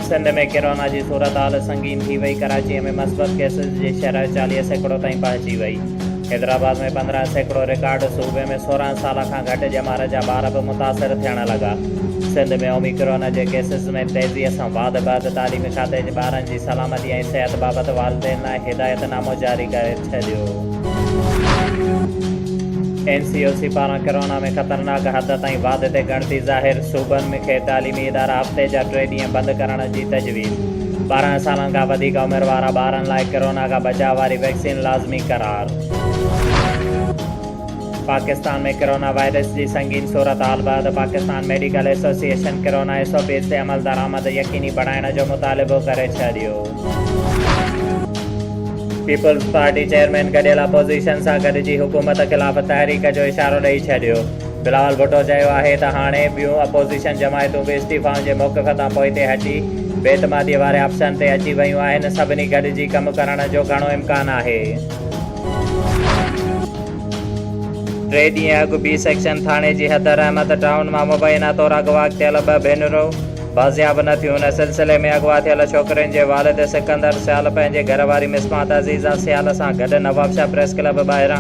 सिंध में कोरोना की सूरत हाल संगीन थी वही। कराची में मस्बत केसेस की शरह 40 सैकड़ों ताईं पहुंची वही। हैदराबाद में 15 सैकड़ों रिकॉर्ड। सूबे में 16 साल का घट जमार जा ॿार भी मुतासर थियण लगा। सिंध में ओमिक्रॉन के केसेस में तेज़ी से वाध बाद तालीमी खाते के ॿारनि की सलामती और सेहत बाबत वालदेन लाइ हिदायतनामो जारी करे छॾियो। NCOC पारां कोरोना में खतरनाक हद ताईं वाध ते गणती ज़ाहिर। सूबनि में तालीमी इदारा हफ़्ते जा 3 ॾींहं बंद करण की तजवीज़। 12 साल का वधिक उम्र वारा ॿारनि लाइ कोरोना का बचाव वाली वैक्सीन लाज़मी करार। पाकिस्तान में कोरोना वायरस की संगीन सूरत हाल बाद Pakistan medical association corona SOPs ते अमल दरामद यकीनी बढ़ाइण जो मुतालिबो करे छॾियो। पीपल्स पार्टी चेयरमैन गडियल अपोजिशन से गॾिजी हुकूमत खिलाफ़ तहरीक जो इशारो ॾेई छॾियो। बिलावल भुट्टो चयो आहे त हाणे ॿियूं अपोजिशन जमायतूं बि इस्तीफ़ाउनि जे मौक़िफ़ तां पोइते हटी बेतमादी वारे ऑप्शन ते अची वियूं आहिनि। सभिनी गॾिजी कमु करण जो घणो इम्कान आहे। 3 ॾींहं अॻु B सेक्शन थाणे जी हदर अहमद टाउन मां मुबैना तौरु अगवा थियल 2 भेनरूं बाज़ियाब न थियूं। हिन सिलसिले में अगवा थियल छोकिरनि जे वालिद सिकंदर सियाल पंहिंजे घरवारी मिसमात अज़ीज़ा सियाल सां गॾु नवाबशाह प्रेस क्लब ॿाहिरां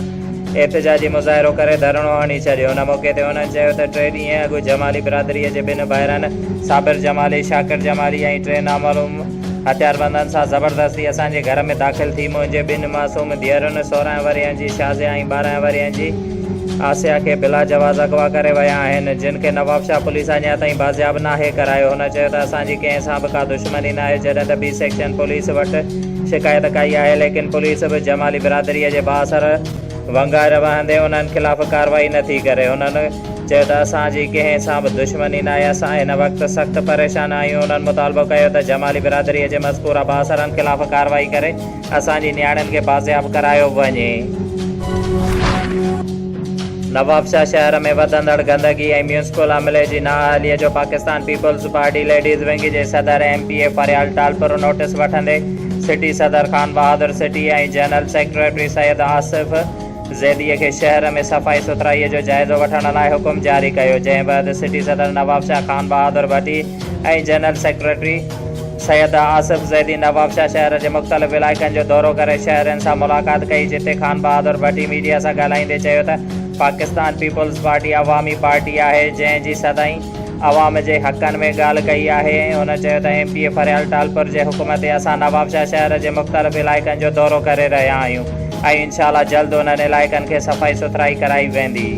एहतिजाजी मुज़ाहिरो करे धरणो हणी छॾियो। हुन मौक़े ते हुननि चयो त 3 ॾींहं अॻु जमाली बिरादरीअ जे 2 भाइरनि साबिर जमाली, शाकिर जमाली ऐं 3 नामालूम हथियारबंदनि सां ज़बरदस्ती असांजे घर में दाख़िल थी मुंहिंजे 2 मासूम धीअरुनि 16 वरियनि जी शाज़िया ऐं 12 वरियनि जी आसिया के बिला जवाज़ अगवा करे विया आहिनि, जिन खे नवाबशाह पुलिस अञा ताईं बाज़ियाब नाहे करायो। हुन चयो त असांजी कंहिं सां बि का दुश्मनी न आहे। जॾहिं त B सेक्शन पुलिस वटि शिकायत कई आहे, लेकिन पुलिस बि जमाली बिरादरीअ जे बासर वंगाए रहंदे उन्हनि ख़िलाफ़ कार्रवाई नथी करे। हुननि चयो त असांजी कंहिं सां बि दुश्मनी न आहे। असां हिन वक़्तु सख़्तु परेशान आहियूं। उन्हनि मुतालबो कयो त जमाली बिरादरीअ जे मज़कूरा बासरनि ख़िलाफ़ कार्रवाई करे असांजी नियाणियुनि खे बाज़ियाब करायो वञे। नवाबशाह शहर में वधंदड़ गंदगी ऐं म्यूनिसिपल अमले जी नाअहलीअ जो Pakistan Peoples Party ladies wing जे सदर MPA फरियाल टालपुर नोटिस वठंदे सिटी सदर खान बहादुर सिटी ऐं जनरल सेक्रेटरी सैयद आसिफ ज़ैदीअ खे शहर में सफ़ाई सुथराईअ जो जाइज़ो वठण लाइ हुकुम जारी कयो। जंहिं बैदि सिटी सदर नवाबशाह खान बहादुर भट्टी ऐं जनरल सेक्रेटरी सैयद आसिफ ज़ैदी नवाबशाह शहर जे मुख़्तलिफ़ इलाइक़नि जो दौरो करे शहरनि सां मुलाक़ात कई, जिते खान बहादुर भट्टी मीडिया सां ॻाल्हाईंदे चयो त पाकिस्तान पीपल्स पार्टी अवामी पार्टी आहे, जंहिंजी सदाईं अवाम जे हक़नि में ॻाल्हि कई आहे। हुन चयो त MPA फरियाल टालपुर जे हुकुम ते असां नवाबशाह शहर जे मुख़्तलिफ़ इलाइक़नि जो दौरो करे रहिया आहियूं ऐं इंशाअल्लाह जल्द उन्हनि इलाइक़नि खे सफ़ाई सुथराई कराई वेंदी।